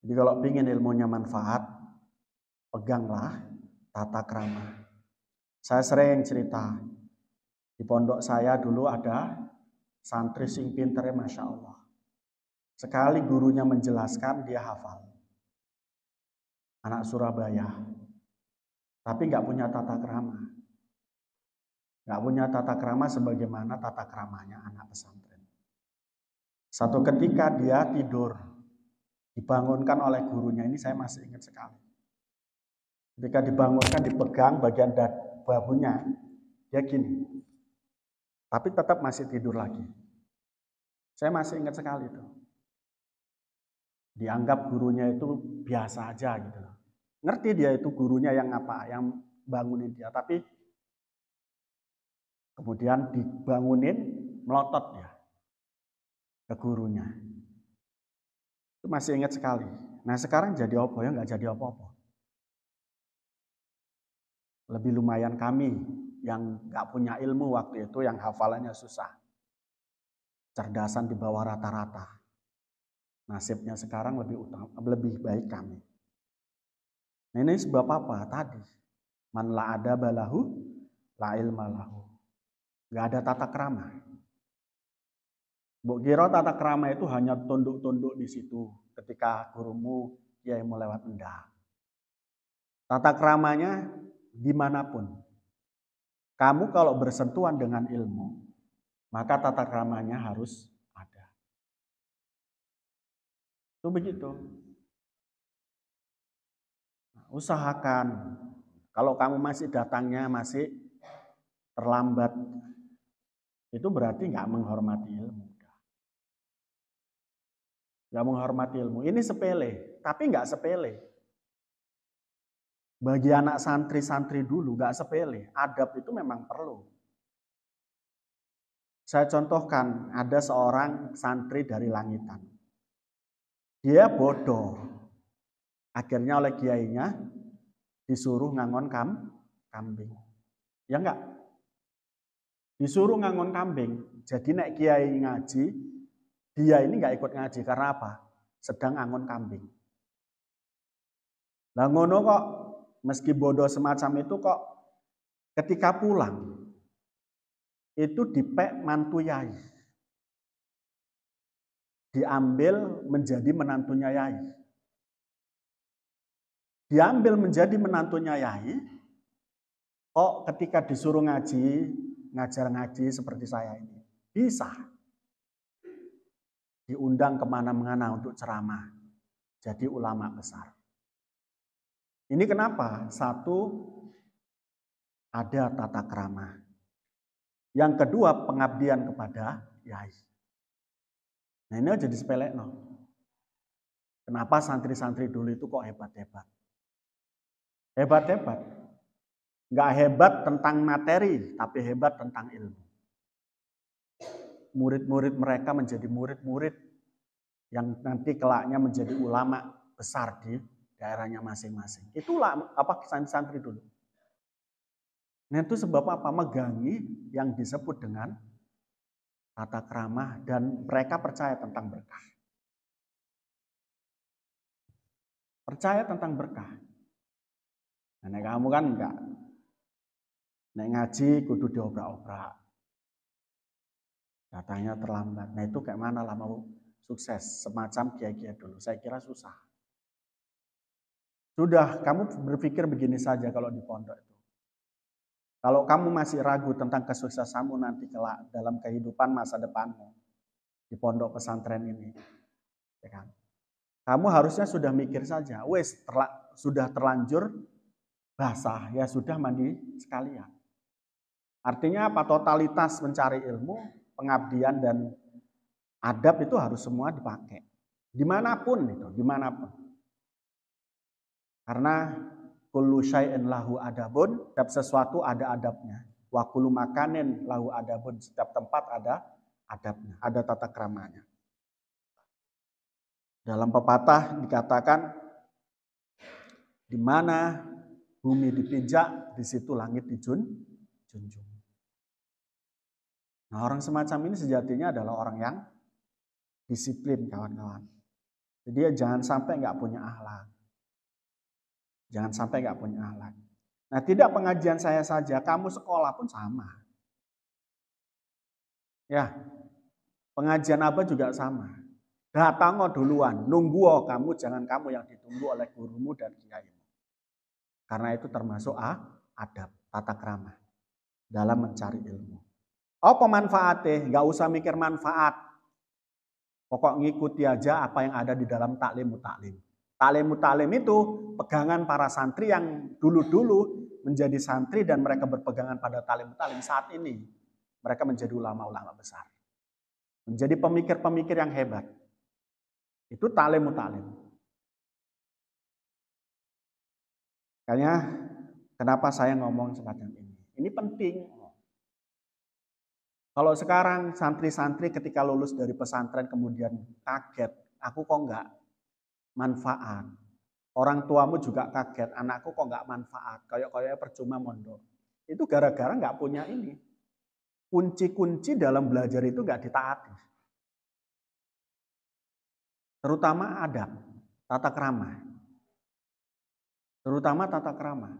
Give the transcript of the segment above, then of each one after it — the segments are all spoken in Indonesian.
Jadi kalau ingin ilmunya manfaat, peganglah tata krama. Saya sering cerita, di pondok saya dulu ada santri sing pinternya Masya Allah. Sekali gurunya menjelaskan, dia hafal. Anak Surabaya. Tapi nggak punya tata krama. Nggak punya tata krama sebagaimana tata kramanya anak pesantren. Satu ketika dia tidur, dibangunkan oleh gurunya, ini saya masih ingat sekali. Ketika dibangunkan, dipegang bagian bahunya, dia gini. Tapi tetap masih tidur lagi. Saya masih ingat sekali itu. Dianggap gurunya itu biasa aja gitu. Ngerti dia itu gurunya yang apa, yang bangunin dia. Tapi kemudian dibangunin, melotot ya ke gurunya. Itu masih ingat sekali. Nah sekarang jadi apa ya? Nggak jadi apa-apa. Lebih lumayan kami yang nggak punya ilmu waktu itu, yang hafalannya susah. Cerdasan di bawah rata-rata. Nasibnya sekarang lebih baik kami. Nah, ini sebab apa? Tadi. Man la ada balahu, la ilma lahu. Nggak ada tata krama. Mbok kira tata krama itu hanya tunduk-tunduk di situ ketika gurumu kiai mau lewat, enggak. Tata kramanya dimanapun. Kamu kalau bersentuhan dengan ilmu, maka tata kramanya harus ada. Itu begitu. Nah, usahakan. Kalau kamu masih datangnya masih terlambat, itu berarti nggak menghormati ilmu. Nggak menghormati ilmu. Ini sepele, tapi nggak sepele. Bagi anak santri-santri dulu nggak sepele. Adab itu memang perlu. Saya contohkan, ada seorang santri dari Langitan. Dia bodoh. Akhirnya oleh kiainya disuruh ngangon kambing. Ya enggak? Disuruh ngangon kambing. Jadi nek kiai ngaji, dia ini enggak ikut ngaji karena apa? Sedang ngangon kambing. Lah ngono kok, meski bodoh semacam itu kok ketika pulang itu dipek mantu yai. Diambil menjadi menantunya yai. Diambil menjadi menantunya yai, kok ketika disuruh ngaji, ngajar ngaji seperti saya ini, bisa. Diundang kemana-mana untuk ceramah. Jadi ulama besar. Ini kenapa? Satu, ada tata krama. Yang kedua, pengabdian kepada yai. Nah ini jadi sepele no. Kenapa santri-santri dulu itu kok hebat-hebat? Hebat-hebat. Nggak hebat tentang materi, tapi hebat tentang ilmu. Murid-murid mereka menjadi murid-murid yang nanti kelaknya menjadi ulama besar di daerahnya masing-masing. Itulah apa santri dulu. Nah itu sebab apa? Megangi yang disebut dengan tata krama dan mereka percaya tentang berkah. Percaya tentang berkah. Nah kamu kan enggak. Nek ngaji kudu diobrak-obrak. Datanya terlambat. Nah itu kayak mana lah mau sukses semacam kiai-kiai dulu. Saya kira susah. Sudah, kamu berpikir begini saja kalau di pondok itu. Kalau kamu masih ragu tentang kesuksesanmu nanti kelak dalam kehidupan masa depanmu di pondok pesantren ini, ya kan? Kamu harusnya sudah mikir saja, sudah terlanjur basah, ya sudah mandi sekalian. Artinya apa? Totalitas mencari ilmu, pengabdian dan adab itu harus semua dipakai. Dimanapun itu, dimanapun. Karena kullu syai'in lahu adabun, setiap sesuatu ada adabnya. Wa kullu makanin lahu adabun, setiap tempat ada adabnya, ada tata kramanya. Dalam pepatah dikatakan, di mana bumi dipijak, di situ langit dijunjung. Nah orang semacam ini sejatinya adalah orang yang disiplin kawan-kawan. Jadi ya jangan sampai nggak punya akhlak. Jangan sampai nggak punya akhlak. Nah, tidak pengajian saya saja, kamu sekolah pun sama. Ya, pengajian apa juga sama. Datang duluan, nunggu kamu, jangan kamu yang ditunggu oleh gurumu dan kiaimu. Karena itu termasuk adab, tata krama dalam mencari ilmu. Apa manfaatnya? Nggak usah mikir manfaat. Pokok ngikuti aja apa yang ada di dalam taklim mutaklim. Taklim mutaklim itu pegangan para santri yang dulu-dulu menjadi santri dan mereka berpegangan pada taklim mutaklim. Saat ini mereka menjadi ulama-ulama besar. Menjadi pemikir-pemikir yang hebat. Itu taklim mutaklim. Makanya kenapa saya ngomong semacam ini. Ini penting. Kalau sekarang santri-santri ketika lulus dari pesantren kemudian kaget, aku kok enggak manfaat. Orang tuamu juga kaget, anakku kok enggak manfaat. Kayak percuma mondok. Itu gara-gara enggak punya ini. Kunci-kunci dalam belajar itu enggak ditaati. Terutama adab, tata krama. Terutama tata krama.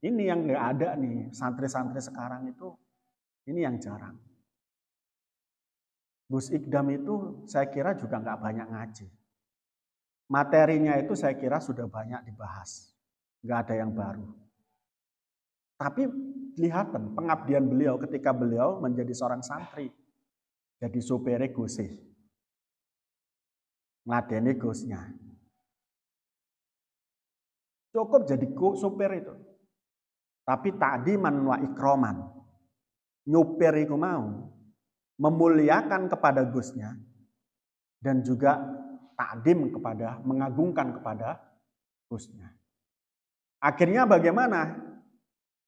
Ini yang nggak ada nih, santri-santri sekarang itu, ini yang jarang. Gus Ikdam itu saya kira juga nggak banyak ngaji. Materinya itu saya kira sudah banyak dibahas, nggak ada yang baru. Tapi kelihatan pengabdian beliau ketika beliau menjadi seorang santri, jadi supere Gusih, ngadeni Gusnya. Cukup jadi supir itu. Tapi ta'diman wa ikroman. Nyupir itu mau memuliakan kepada Gusnya dan juga ta'dim kepada, mengagungkan kepada Gusnya. Akhirnya bagaimana?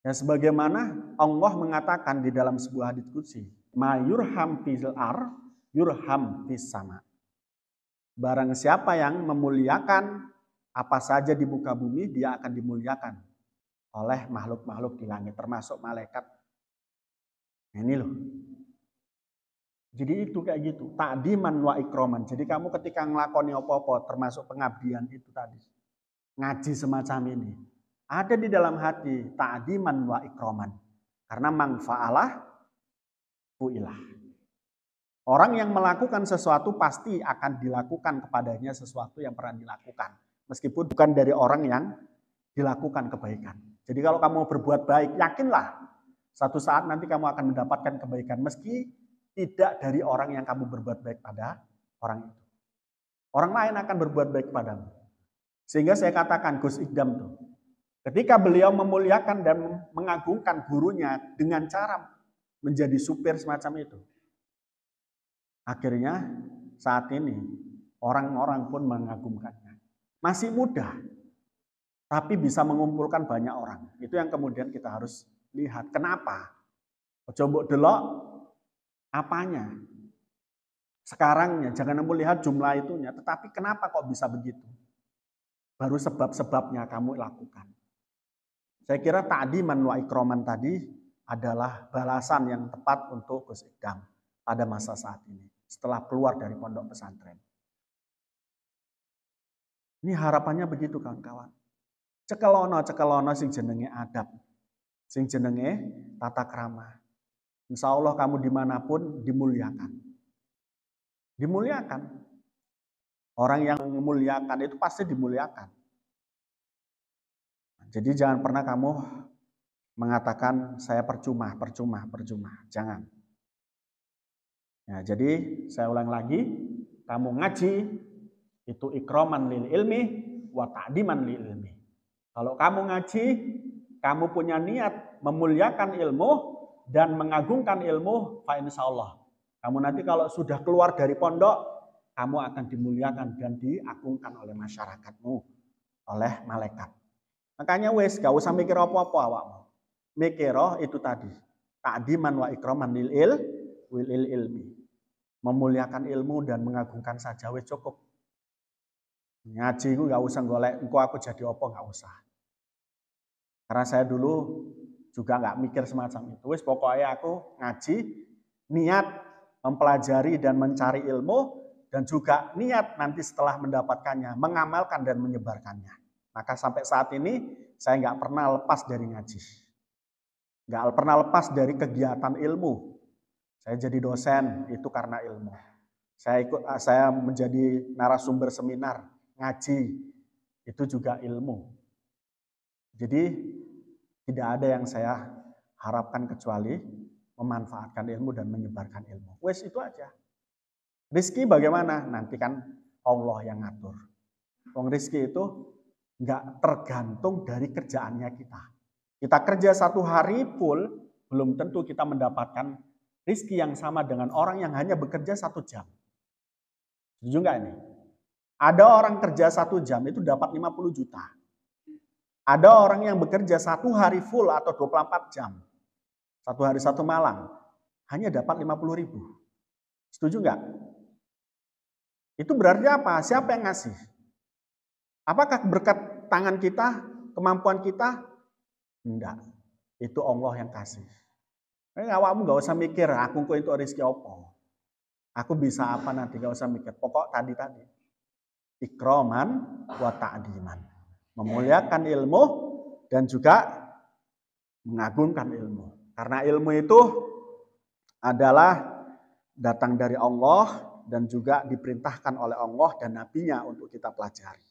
Ya sebagaimana Allah mengatakan di dalam sebuah hadits qudsi, ma yurham fil ar yurham fis sama. Barang siapa yang memuliakan apa saja di muka bumi, dia akan dimuliakan oleh makhluk-makhluk di langit, termasuk malaikat. Ini loh. Jadi itu kayak gitu, ta'diman wa ikroman. Jadi kamu ketika ngelakoni apa-apa, termasuk pengabdian itu tadi, ngaji semacam ini, ada di dalam hati, ta'diman wa ikroman. Karena manfa'alah fu'ilah. Orang yang melakukan sesuatu pasti akan dilakukan kepadanya sesuatu yang pernah dilakukan. Meskipun bukan dari orang yang dilakukan kebaikan. Jadi kalau kamu berbuat baik, yakinlah satu saat nanti kamu akan mendapatkan kebaikan. Meski tidak dari orang yang kamu berbuat baik pada orang itu. Orang lain akan berbuat baik padamu. Sehingga saya katakan Gus Ikdam tuh, ketika beliau memuliakan dan mengagungkan gurunya dengan cara menjadi supir semacam itu. Akhirnya saat ini orang-orang pun mengagumkannya. Masih muda, tapi bisa mengumpulkan banyak orang. Itu yang kemudian kita harus lihat. Kenapa? Coba delok apanya. Sekarangnya, jangan melihat jumlah itunya. Tetapi kenapa kok bisa begitu? Baru sebab-sebabnya kamu lakukan. Saya kira ta'diman wa ikroman tadi adalah balasan yang tepat untuk Gus Ikdam pada masa saat ini. Setelah keluar dari pondok pesantren. Ini harapannya begitu kawan-kawan. Cekelono sing jenenge adab. Sing jenenge tata krama. Insya Allah kamu dimanapun dimuliakan. Dimuliakan. Orang yang memuliakan itu pasti dimuliakan. Jadi jangan pernah kamu mengatakan saya percuma. Jangan. Ya, jadi saya ulang lagi, kamu ngaji itu ikroman lil ilmi wa ta'diman lil ilmi. Kalau kamu ngaji, kamu punya niat memuliakan ilmu dan mengagungkan ilmu, fa insyaallah. Kamu nanti kalau sudah keluar dari pondok, kamu akan dimuliakan dan diagungkan oleh masyarakatmu, oleh malaikat. Makanya wes gak usah mikir apa-apa awakmu. Mikir itu tadi, ta'diman wa ikroman lil ilmi. Memuliakan ilmu dan mengagungkan saja wes cukup. Ngaji itu gak usah golek, engko aku jadi apa gak usah. Karena saya dulu juga gak mikir semacam itu. Wes pokoknya aku ngaji, niat mempelajari dan mencari ilmu, dan juga niat nanti setelah mendapatkannya, mengamalkan dan menyebarkannya. Maka sampai saat ini saya nggak pernah lepas dari ngaji. Nggak pernah lepas dari kegiatan ilmu. Saya jadi dosen itu karena ilmu. Saya menjadi narasumber seminar, ngaji, itu juga ilmu. Jadi tidak ada yang saya harapkan kecuali memanfaatkan ilmu dan menyebarkan ilmu. Wes itu aja. Rizki bagaimana? Nanti kan Allah yang ngatur. Wong rizki itu nggak tergantung dari kerjaannya kita. Kita kerja 1 hari full, belum tentu kita mendapatkan rizki yang sama dengan orang yang hanya bekerja 1 jam. Setuju nggak ini? Ada orang kerja 1 jam itu dapat 50 juta. Ada orang yang bekerja 1 hari full atau 24 jam. 1 hari 1 malam. Hanya dapat 50 ribu. Setuju nggak? Itu berarti apa? Siapa yang ngasih? Apakah berkat tangan kita, kemampuan kita? Enggak. Itu Allah yang kasih. Awakmu nggak usah mikir, aku kok itu rezeki apa. Aku bisa apa nanti, nggak usah mikir. Pokok tadi. Ikroman wa ta'diman. Memuliakan ilmu dan juga mengagungkan ilmu. Karena ilmu itu adalah datang dari Allah dan juga diperintahkan oleh Allah dan Nabi-Nya untuk kita pelajari.